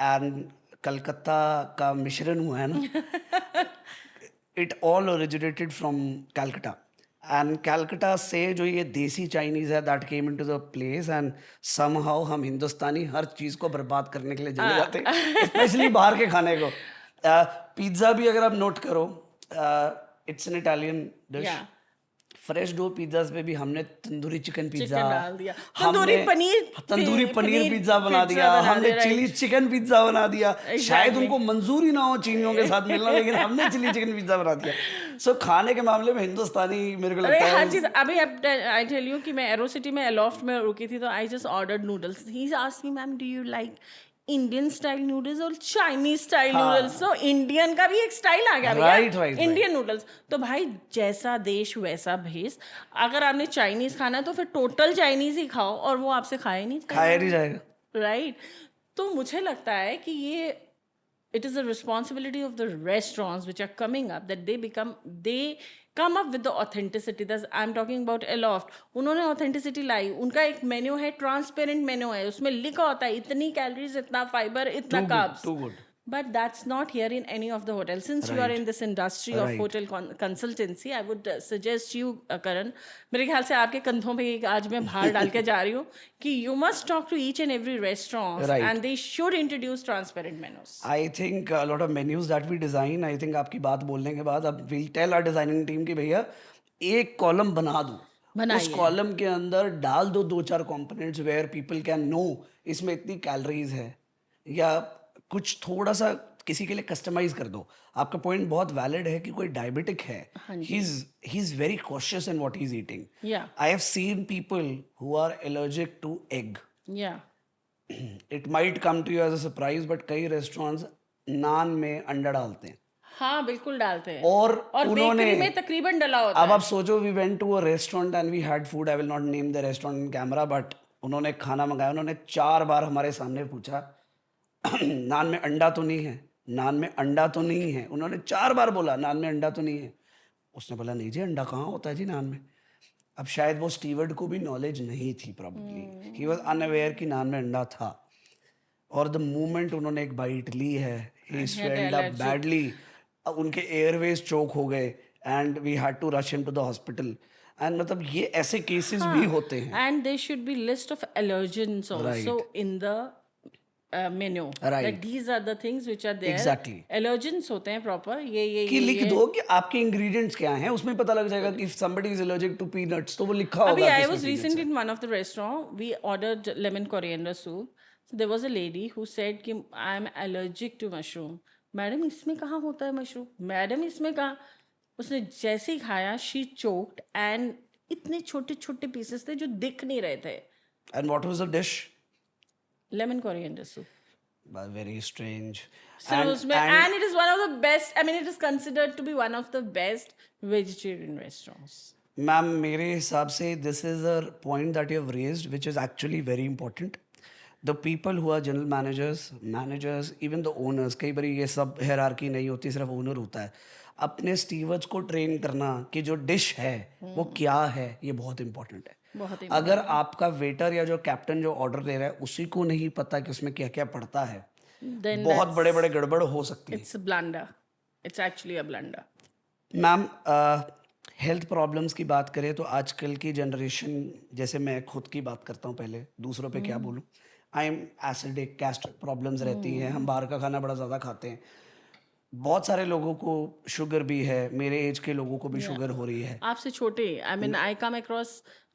and Calcutta का मिश्रण हुआ है ना, it all originated from Calcutta, and Calcutta से जो ये देसी चाइनीज है that came into the place, and somehow हम हिंदुस्तानी हर चीज को बर्बाद करने के लिए चले जाते हैं, स्पेशली बाहर के खाने को। पिज्जा भी अगर आप नोट करो, it's an Italian dish. Fresh dough pizza पे भी हमने तंदूरी चिकन पिज्जा डाल दिया, तंदूरी पनीर पिज्जा बना दिया, हमने चिली चिकन पिज्जा बना दिया। शायद उनको मंजूरी ना हो चीनियों के साथ मिलना, लेकिन हमने चिली चिकन पिज्जा बना दिया। सो खाने के मामले में हिंदुस्तानी मेरे को लगता है हर चीज। अभी आई टेल यू कि मैं एरो सिटी में एलोफ्ट में रुकी थी, तो I just ordered noodles. He asked me, ma'am do you like Indian style noodles और चाइनीज स्टाइल नूडल्स? तो इंडियन का भी एक स्टाइल आ गया भैया, इंडियन नूडल्स। तो भाई जैसा देश वैसा भेष। अगर आपने चाइनीज खाना है तो फिर टोटल चाइनीज ही खाओ, और वो आपसे खाया नहीं जाएगा, राइट? तो मुझे लगता है कि ये it is the responsibility of the restaurants which are coming up that they come up with the authenticity. That's I'm talking about Aloft. उन्होंने authenticity लाई। उनका एक मेन्यू है, ट्रांसपेरेंट मेन्यू है, उसमें लिखा होता है इतनी कैलोरीज, इतना फाइबर, इतना carbs. But that's not here in any of the hotels. Since you are Right. in this industry of Right. hotel consultancy, I would suggest you, Karan, मेरे ख्याल से आपके कंधों पे एक आज मैं भार डाल के जा रही हूँ कि you must talk to each and every restaurant Right. and they should introduce transparent menus. I think a lot of menus that we design, I think आपकी बात बोलने के बाद अब we'll tell our designing team कि भैया एक column बना दो, उस बनाइए। कॉलम के अंदर डाल दो 2-4 components where people can know इसमें इतनी कैलोरीज है, या कुछ थोड़ा सा किसी के लिए कस्टमाइज कर दो. आपका पॉइंट बहुत वैलिड है कि कोई डायबिटिक है, he is very cautious in what he is eating. Yeah, I have seen people who are allergic to egg. yeah. It might come to you as a surprise, but कई restaurants naan में अंडा डालते हैं. हाँ बिल्कुल डालते हैं. और उन्होंने बेकरी में तकरीबन डला होता अब आप सोचो, we went to a restaurant and we had food. I will not name the restaurant in camera, but उन्होंने खाना मंगाया. उन्होंने 4 बार हमारे सामने पूछा नान में अंडा तो नहीं है, नान में अंडा तो नहीं है. उन्होंने 4 बार बोला नान में अंडा तो नहीं है. उसने बोला नहीं जी, अंडा कहाँ होता है जी नान में. अब शायद वो स्टीवर्ड को भी नॉलेज नहीं थी, प्रॉब्ली ही वाज अनअवेयर कि नान में अंडा था. और द मोमेंट उन्होंने एक बाइट ली है, ही स्वेल्ड अप बैडली. उनके एयरवेज चोक हो गए and we had to rush him to the hospital. And मतलब ये ऐसे केसेस भी होते हैं. And there should be list of allergens also in the menu. Right. That these are the things which are there. Exactly. Allergens होते हैं proper. ये कि लिख दो कि आपके इंग्रेडिएंट्स क्या हैं, उसमें पता लग जाएगा कि if somebody is allergic to peanuts तो वो लिखा होगा. अभी I कि was इसमें peanuts recently in one of the restaurant. We ordered lemon coriander soup. So there was a lady who said कि I am allergic to mushroom. Madam इसमें कहाँ होता है मशरूम? मैडम इसमें कहाँ? उसने जैसे ही खाया she choked and इतने छोटे छोटे पीसेस थे जो दिख नहीं रहे थे. है. And what was the dish? Lemon coriander soup. Very strange. So and it is one of the best. I mean, it is considered to be one of the best vegetarian restaurants. Ma'am मेरे हिसाब से this is a point that you have raised which is actually very important. The people who are general managers even the owners, कई बार ये सब hierarchy नहीं होती, सिर्फ ओनर होता है. अपने स्टीवर्ड्स को ट्रेन करना कि जो डिश है वो क्या है, ये बहुत इंपॉर्टेंट है. बहुत ही अगर आपका वेटर या जो कैप्टन जो ऑर्डर दे रहा है उसी को नहीं पता कि उसमें क्या क्या पड़ता है, then बहुत बड़े बड़े गड़बड़ हो सकती है. it's a blunder. It's actually a blunder. Ma'am health problems की बात करें तो आजकल की जनरेशन, जैसे मैं खुद की बात करता हूँ, पहले दूसरों पे क्या बोलूँ, I am acidic, gastric problems रहती हैं. हम बाहर का खाना बड़ा ज़्यादा खाते हैं. बहुत सारे लोगों को शुगर भी है, मेरे एज के लोगों को भी शुगर हो रही है. आपसे छोटे, I mean, I come across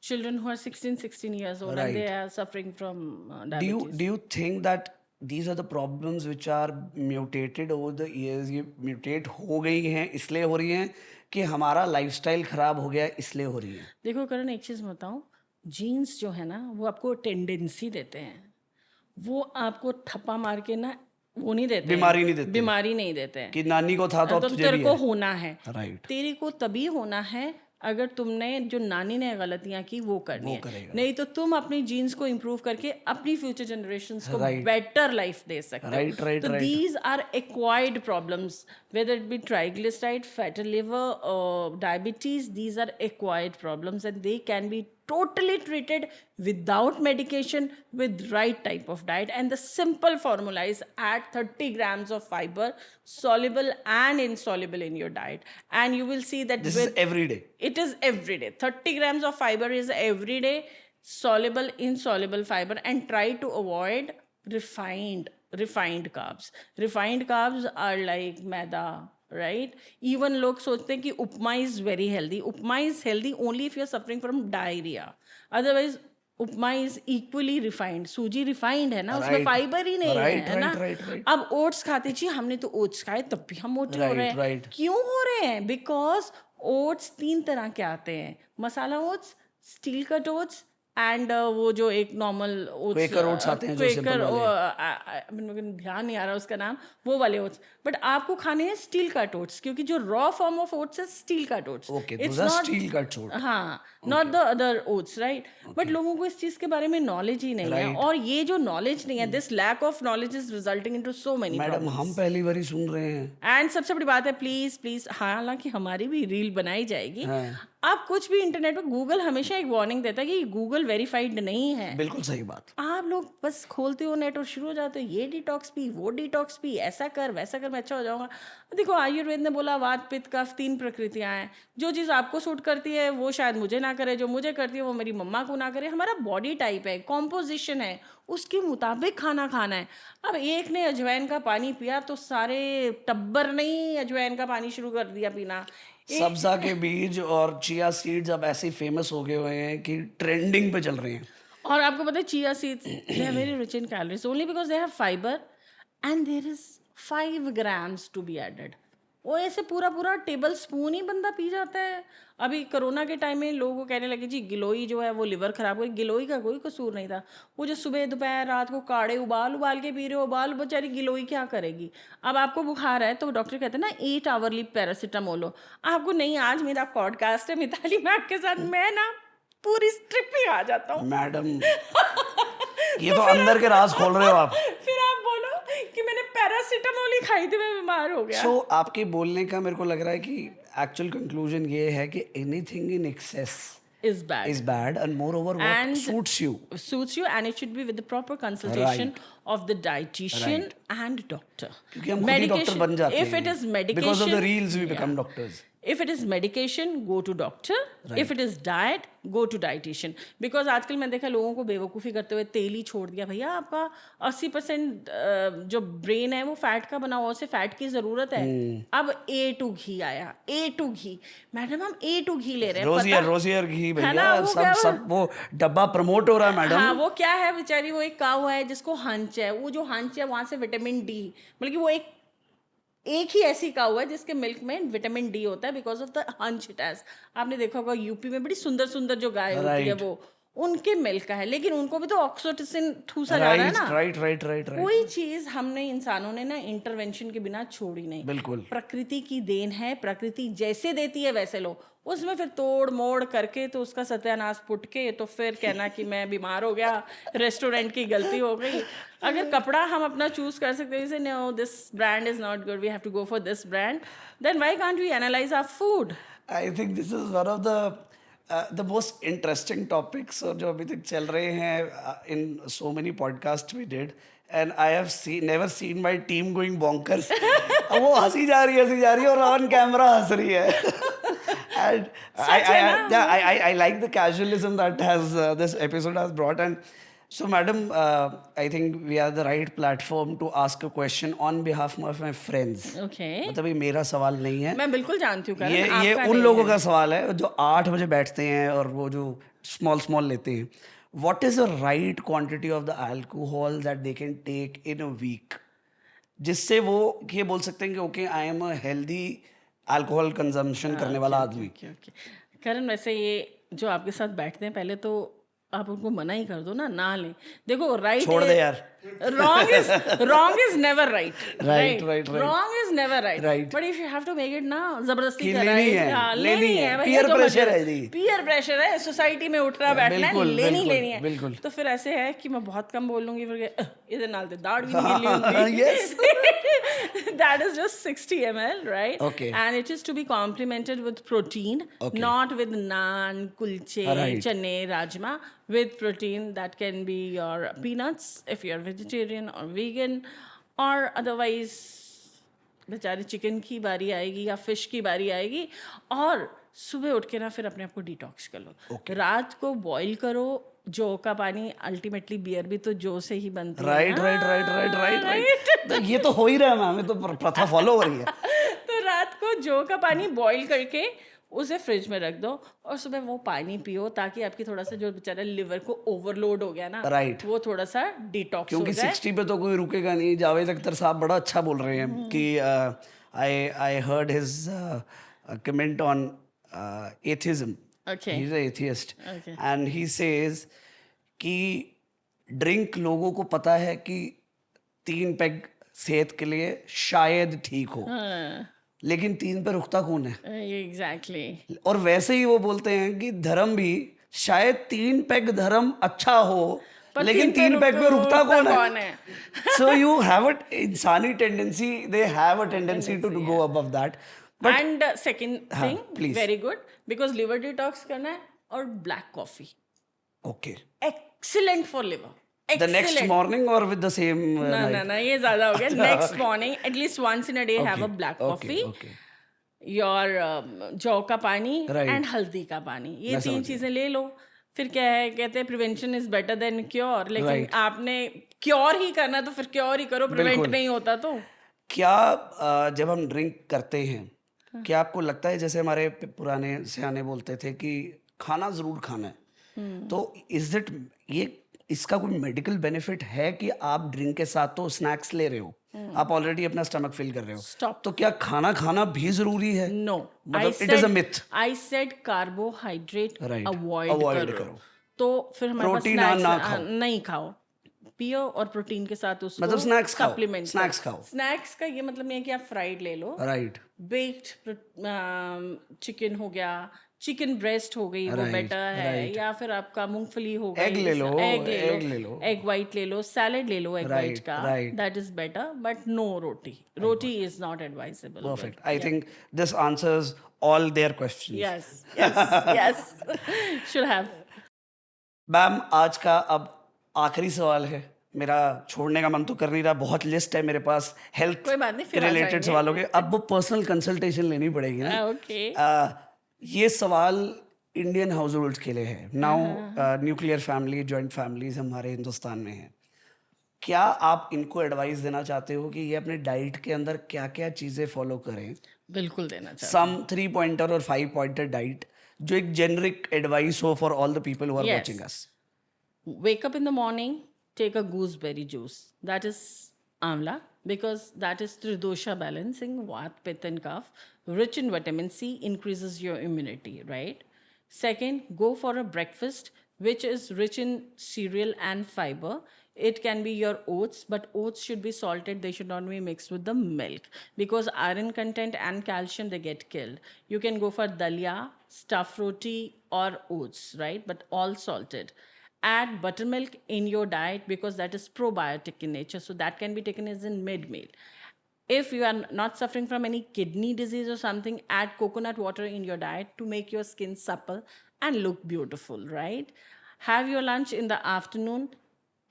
children who are 16 years old and they are suffering from diabetes. Do you think that these are the problems which are mutated over the years? ये mutate हो गई हैं इसलिए हो रही हैं कि हमारा लाइफस्टाइल खराब हो गया है इसलिए हो रही है? देखो करण, एक चीज़ बताऊँ, जीन्स जो है ना वो आपको टेंडेंसी देते हैं. वो आपको ठप्पा मार के ना वो नहीं देते, बीमारी नहीं देते, बीमारी नहीं देते हैं कि नानी को था तो अब तुझे तेरे भी को है. होना है. राइट. तेरे को तभी होना है अगर तुमने जो नानी ने गलतियां की वो करनी है. करेगा. नहीं तो तुम अपनी जीन्स को इम्प्रूव करके अपनी फ्यूचर जनरेशंस को Right. बेटर लाइफ दे सकते हो. Right, right, तो right. These are acquired problems, whether it be triglyceride, fatty liver, diabetes, these are acquired problems and they can be totally treated without medication with right type of diet. And the simple formula is add 30 grams of fiber, soluble and insoluble, in your diet, and you will see that This is every day. it is every day. 30 grams of fiber is every day, soluble, insoluble fiber, and try to avoid refined carbs. Refined carbs are like maida, right? Even लोग सोचते हैं कि उपमा is very healthy. Upma is healthy only if you're suffering from diarrhea. Otherwise upma is equally refined. सूजी refined है ना, उसमें fibre ही नहीं है ना. अब ओट्स खाते जी, हमने तो ओट्स खाए तब भी हम मोटे हो रहे हैं. क्यों हो रहे हैं? बिकॉज ओट्स 3 तरह के आते हैं. Masala oats, steel cut oats, and वो जो एक नॉर्मल क्वेकर ओट्स आते हैं जो सिंपल वाले, मुझे ध्यान नहीं आ रहा उसका नाम, वो वाले ओट्स. बट आपको खाने हैं स्टील कट ओट्स, क्योंकि जो रॉ फॉर्म ऑफ ओट्स है steel cut oats. Okay, those are steel cut oats. हाँ, not the other oats, right? But लोगों को इस चीज के बारे में नॉलेज ही नहीं है, और ये जो नॉलेज नहीं है, this lack of knowledge is resulting into so many. Madam हम पहली बार ही सुन रहे हैं. एंड सबसे बड़ी बात है, प्लीज प्लीज, हालांकि हमारी भी रील बनाई जाएगी, आप कुछ भी इंटरनेट पर, गूगल हमेशा एक वार्निंग देता है कि गूगल वेरीफाइड नहीं है। बिल्कुल सही बात। आप लोग बस खोलते हो नेट और शुरू हो जाते हो, ये डिटॉक्स पी, वो डिटॉक्स पी, ऐसा कर वैसा कर, मैं अच्छा हो जाऊंगा। देखो आयुर्वेद ने बोला वात पित्त कफ 3 प्रकृतियां हैं। जो चीज़ आपको सूट करती है वो शायद मुझे ना करे, जो मुझे करती है वो मेरी मम्मा को ना करे। हमारा बॉडी टाइप है, कॉम्पोजिशन है, उसके मुताबिक खाना खाना है। अब एक ने अजवाइन का पानी पिया तो सारे टब्बर नहीं अजवाइन का पानी शुरू कर दिया पीना। सब्जा के बीज और चिया सीड्स अब ऐसे फेमस हो गए हुए हैं कि ट्रेंडिंग पे चल रहे हैं। और आपको पता है chia seeds they are very rich in calories only because they have fibre and there is 5 grams to be added. वो ऐसे पूरा पूरा टेबल स्पून ही बंदा पी जाता है। अभी कोरोना के टाइम में लोगों को कहने लगे जी गिलोई जो है वो लिवर खराब हो गई। गिलोई का कोई कसूर नहीं था। वो जो सुबह दोपहर रात को काढ़े उबाल उबाल के पी रहे हो, उबाल बेचारी गिलोई क्या करेगी। अब आपको बुखार है तो डॉक्टर कहते हैं ना 8 hourly पैरासीटामोल लो। आपको नहीं, आज मेरा पॉडकास्ट है मिताली मैम के साथ, मैं ना पूरी स्ट्रिप ही आ जाता हूँ। मैडम ये तो अंदर के राज खोल रहे हो आप। फिर आप बोलो कि मैंने पैरासीटामोल ही खाई थी, मैं बीमार हो गया। सो आपके बोलने का मेरे को लग रहा है कि एक्चुअल कंक्लूजन ये है कि anything in excess is bad is bad and moreover what and suits you and it should be with the proper consultation of the dietitian and doctor. क्योंकि हम खुद ही डॉक्टर बन जाते हैं if it is medication, because of the reels we become doctors. If it is medication, go to doctor. If it is diet, go to dietitian. Because आजकल मैं देखा लोगों को बेवकूफ़ी करते हुए तेल ही छोड़ दिया। भैया आपका 80% जो ब्रेन है वो फैट का बना हुआ, उसे फैट की ज़रूरत है। अब A2 घी आया, A2 घी। मैडम हम A2 घी ले रहे हैं, रोजियर घी भैया, सब वो डब्बा प्रमोट हो रहा है मैडम। हाँ, वो क्या है बेचारी, वो एक काऊ है जिसको हंच है। वो जो हंच है वहाँ से विटामिन डी, मतलब कि वो एक ही ऐसी काऊ है जिसके मिल्क में विटामिन डी होता है because of the hunch it has. आपने देखा होगा यूपी में बड़ी सुंदर सुंदर जो गाय होती है वो उनके मिल्क का है, लेकिन उनको भी तो ऑक्सीटोसिन ठूसा जा रहा है ना। राइट। कोई चीज हमने इंसानों ने ना इंटरवेंशन के बिना छोड़ी नहीं। बिल्कुल प्रकृति की देन है, प्रकृति जैसे देती है वैसे लो। उसमें फिर तोड़ मोड़ करके तो उसका सत्यानाश पुट के तो फिर कहना कि मैं बीमार हो गया, रेस्टोरेंट की गलती हो गई। अगर कपड़ा हम अपना चूज कर सकते हैं, no this brand is not good, we have to go for this brand, then why can't we analyse our food. I think this is one of the most interesting topics जो अभी तक चल रहे हैं in so many podcast we did and I have never seen my team going bonkers. वो हंसी जा रही है और ऑन कैमरा हंस रही है। And I like the casualism that has this episode has brought. And so madam, I think we are the right platform to ask a question on behalf of my friends. Okay. मतलब ये मेरा सवाल नहीं है, मैं बिल्कुल जानती हूँ ये उन लोगों का सवाल है जो 8 बजे बैठते हैं और वो जो स्मॉल लेते हैं। What is the right quantity of the alcohol that they can take in a week जिससे वो ये बोल सकते हैं कि okay I am a healthy alcohol consumption करने वाला आदमी। करण, वैसे ये जो आपके साथ बैठते हैं पहले तो आप उनको मना ही कर दो ना लें। देखो राइट छोड़ दे यार। wrong is never right. Right. Wrong is never right. But if you have to make it ना जबरदस्ती कर लेनी है peer प्रेशर है जी, peer pressure है, सोसाइटी में उठ रहा बैठना है, लेनी है। बिल्कुल। तो फिर ऐसे है कि मैं बहुत कम बोल लूंगी, फिर इधर नाल दे दाढ़ भी नहीं हिली होंगी। That is just 60 ml, right? Okay. And it is to be complemented with protein, not with naan, kulche, chane, rajma. With protein that can be your peanuts if you're vegetarian or vegan, or otherwise बेचारे chicken की बारी आएगी या fish की बारी आएगी। और सुबह उठ के ना फिर अपने आप को डिटॉक्स कर लो। रात को बॉईल करो जो का पानी, अल्टीमेटली बियर भी तो जो से ही बनती है। राइट। ये तो हो ही रहा है मैम, ये तो प्रथा फॉलो हो रही है। तो रात को जो का पानी बॉईल करके उसे फ्रिज में रख दो और सुबह वो पानी पियो, ताकि आपकी थोड़ा सा जो बेचारा लिवर को ओवरलोड हो गया ना, वो थोड़ा सा डिटॉक्स हो जाए। क्योंकि 60 पे तो कोई रुकेगा नहीं। जावेद अख्तर साहब बड़ा अच्छा बोल रहे हैं कि I heard his comment on atheism. Okay. He's an atheist. Okay. And he says कि ड्रिंक लोगों को पता है कि 3 पैग सेहत के लिए शायद ठीक हो, लेकिन 3 पे रुकता कौन है? Exactly. और वैसे ही वो बोलते हैं कि धर्म भी शायद 3 पैग धर्म अच्छा हो, लेकिन 3 पैग पे रुकता कौन है? So you have a इंसानी tendency, they have a tendency to go above that. And second हाँ, thing please. Very good because liver detox करना है और black coffee okay excellent for liver the next morning और with the same ना ये ज्यादा हो गया next morning at least once in a day have a black coffee okay your जौ का पानी Right. एंड हल्दी का पानी ये मैं तीन समझ चीजें ले लो फिर क्या है कहते हैं prevention is better than cure लेकिन Right. आपने क्योर ही करना तो फिर क्योर ही करो प्रिवेंट बिल्कुल। नहीं होता तो क्या जब हम ड्रिंक करते हैं क्या आपको लगता है जैसे हमारे पुराने सियाने बोलते थे कि खाना जरूर खाना है तो इज इट ये इसका कोई मेडिकल बेनिफिट है कि आप ड्रिंक के साथ तो स्नैक्स ले रहे हो आप ऑलरेडी अपना स्टमक फिल कर रहे हो स्टॉप तो क्या खाना खाना भी जरूरी है नो मतलब it is a myth. I said carbohydrate Right. Avoid Avoid करो करो। तो फिर हमारे पास Protein ना snacks, खाओ। नहीं खाओ पियो और प्रोटीन के साथ उसको मतलब snacks खाओ, सप्लीमेंट snacks खाओ। स्नैक्स का ये मतलब नहीं है कि आप फ्राइड ले लो राइट बेक्ड चिकन हो गया चिकन ब्रेस्ट हो गई वो Right, बेटर है right. या फिर आपका मूंगफली हो गई Egg ले लो, egg egg ले लो। एग वाइट ले लो सैलेड ले लो एग वाइट Right, का right. That is better but no roti is not advisable perfect I think this answers all their questions yes should have ma'am आज का अब आखिरी सवाल है मेरा छोड़ने का मन तो कर नहीं रहा बहुत लिस्ट है मेरे पास हेल्थ कोई बात नहीं, फिर आ रिलेटेड जाएंगे। सवालों के अब वो पर्सनल कंसल्टेशन लेनी पड़ेगी ना okay ये सवाल इंडियन हाउस होल्ड्स के लिए है now nuclear family joint families हमारे हिंदुस्तान में है क्या आप इनको एडवाइस देना चाहते हो कि ये अपने डाइट के अंदर क्या क्या चीज़ें फॉलो करें बिल्कुल देना चाहिए सम 3 पॉइंटर और 5 पॉइंटर डाइट जो एक जेनरिक एडवाइस हो for all the people who are Yes. Watching us wake up in the morning, take a gooseberry juice. That is amla because that is tridosha balancing, vat, pitta and kapha. Rich in vitamin C, increases your immunity, right? Second, go for a breakfast which is rich in cereal and fiber. It can be your oats, but oats should be salted. They should not be mixed with the milk because iron content and calcium, they get killed. You can go for dalia, stuffed roti or oats, right? But all salted. Add buttermilk in your diet because that is probiotic in nature. So that can be taken as in mid-meal. If you are not suffering from any kidney disease or something, add coconut water in your diet to make your skin supple and look beautiful, right? Have your lunch in the afternoon.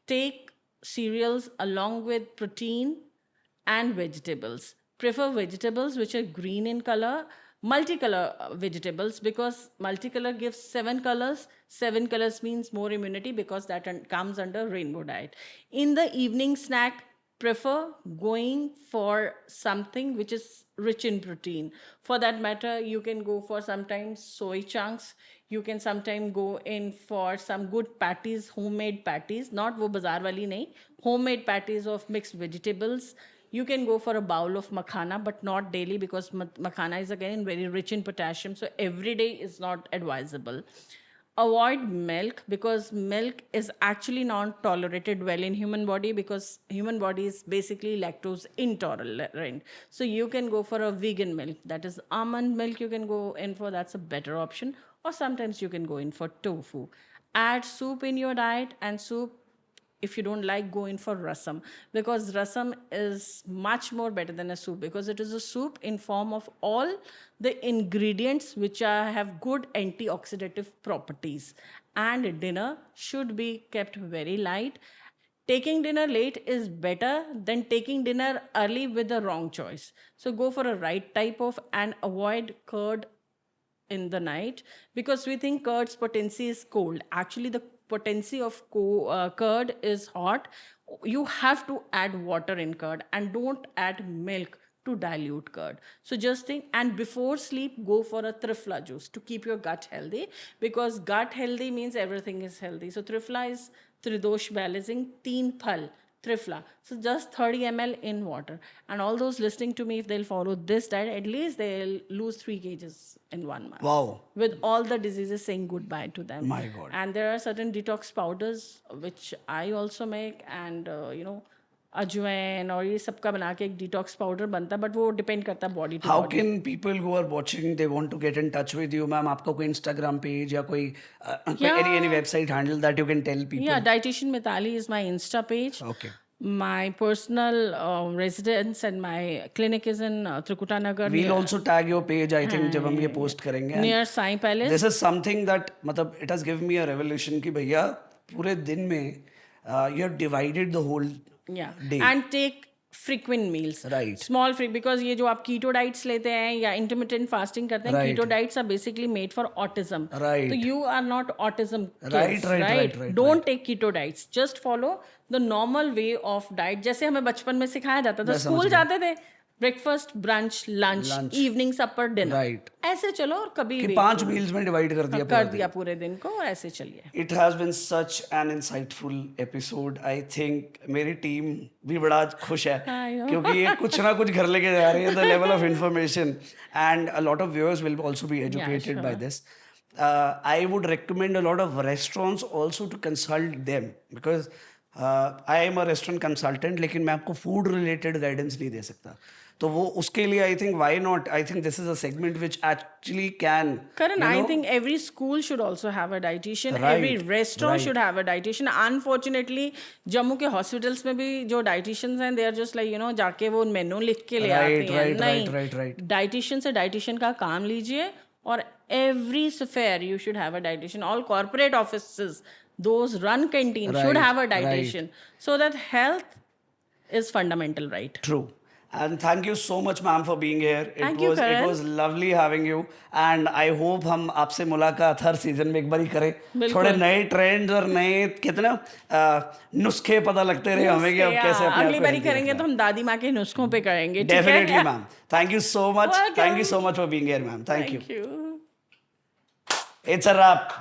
Take cereals along with protein and vegetables. Prefer vegetables which are green in color, multicolor vegetables because multicolor gives 7 colors. 7 colors means more immunity because that comes under rainbow diet. In the evening snack, prefer going for something which is rich in protein. For that matter, you can go for sometimes soy chunks. You can sometimes go in for some good patties, homemade patties, not wo bazaar wali nahi, homemade patties of mixed vegetables. You can go for a bowl of makhana, but not daily because makhana is again very rich in potassium. So every day is not advisable. Avoid milk because milk is actually not tolerated well in human body because human body is basically lactose intolerant. So you can go for a vegan milk. That is almond milk you can go in for. That's a better option. Or sometimes you can go in for tofu. Add soup in your diet and soup if you don't like, go in for rasam because rasam is much more better than a soup because it is a soup in form of all the ingredients which have good antioxidative properties. And dinner should be kept very light. Taking dinner late is better than taking dinner early with the wrong choice. So go for a right type of and avoid curd in the night because we think curd's potency is cold. Actually, the potency of curd is hot. You have to add water in curd and don't add milk to dilute curd. So just think, and before sleep, go for a trifla juice to keep your gut healthy because gut healthy means everything is healthy. So trifla is tridosh balancing, teen phal. Trifla. So just 30 ml in water. And all those listening to me, if they'll follow this diet, at least they'll lose 3 kgs in 1 month. Wow. With all the diseases saying goodbye to them. My God. And there are certain detox powders which I also make and अजवाइन और ये सबका बना के एक detox powder बनता है but वो डिपेंड करता है body to how can people who are watching they want to get in touch with you ma'am आपका कोई इंस्टाग्राम पेज या कोई any website handle that you can tell people या dietitian Mitali is my insta page okay My personal residence and my clinic is in Trikuta Nagar we'll also tag your page, I think, जब हम ये post करेंगे. And near Sai Palace. this is something that मतलब it has given me a revelation कि भैया पूरे दिन में you have divided the whole Yeah. day. And take frequent meals. Right. Small because ये जो आप keto diets लेते हैं या intermittent fasting करते हैं, Right. keto diets are basically made for autism. Right. So you are not autism kids, Right. Don't take keto diets. Just follow the normal way of diet. जैसे हमें बचपन में सिखाया जाता था, स्कूल जाते थे, ब्रेकफास्ट, ब्रंच, लंच, इवनिंग सपर, dinner, Right. ऐसे चलो और कभी भी 5 meals में divide कर दिया. पूरे दिन को, ऐसे चलिए. It has been such an insightful episode. I think मेरी टीम भी बड़ा खुश है क्योंकि ये कुछ ना कुछ घर लेके जा रही है. The level of information and a lot of viewers will also be educated by this. I would recommend a lot of restaurants also to consult them because I am a restaurant consultant, लेकिन मैं आपको food related guidance नहीं दे सकता. तो वो उसके लिए I think why not? I think this is a segment which actually can. Karan, I think every school should also have a dietitian. Every restaurant should have a dietitian. Unfortunately, Jammu के hospitals में भी जो dietitians हैं, they are just like जाके वो menu लिख के ले आते हैं. नहीं, dietitian से dietitian का काम लीजिए और every fair you should have a dietitian. All corporate offices, those run canteen should have a dietitian so that health is fundamental, right? True. And thank you so much, ma'am, for being here. Thank you, Karan. It was lovely having you. And I hope हम आपसे मुलाकात हर season में एक बार ही करें. थोड़े नए trends और नए कितने नुस्खे पता लगते रहे हमें कि अब कैसे अपने अगली बारी करेंगे तो हम दादी माँ के नुस्खों पे करेंगे. Definitely, ma'am. Thank you so much. Thank you so much for being here, ma'am. Thank you. Thank you. It's a wrap.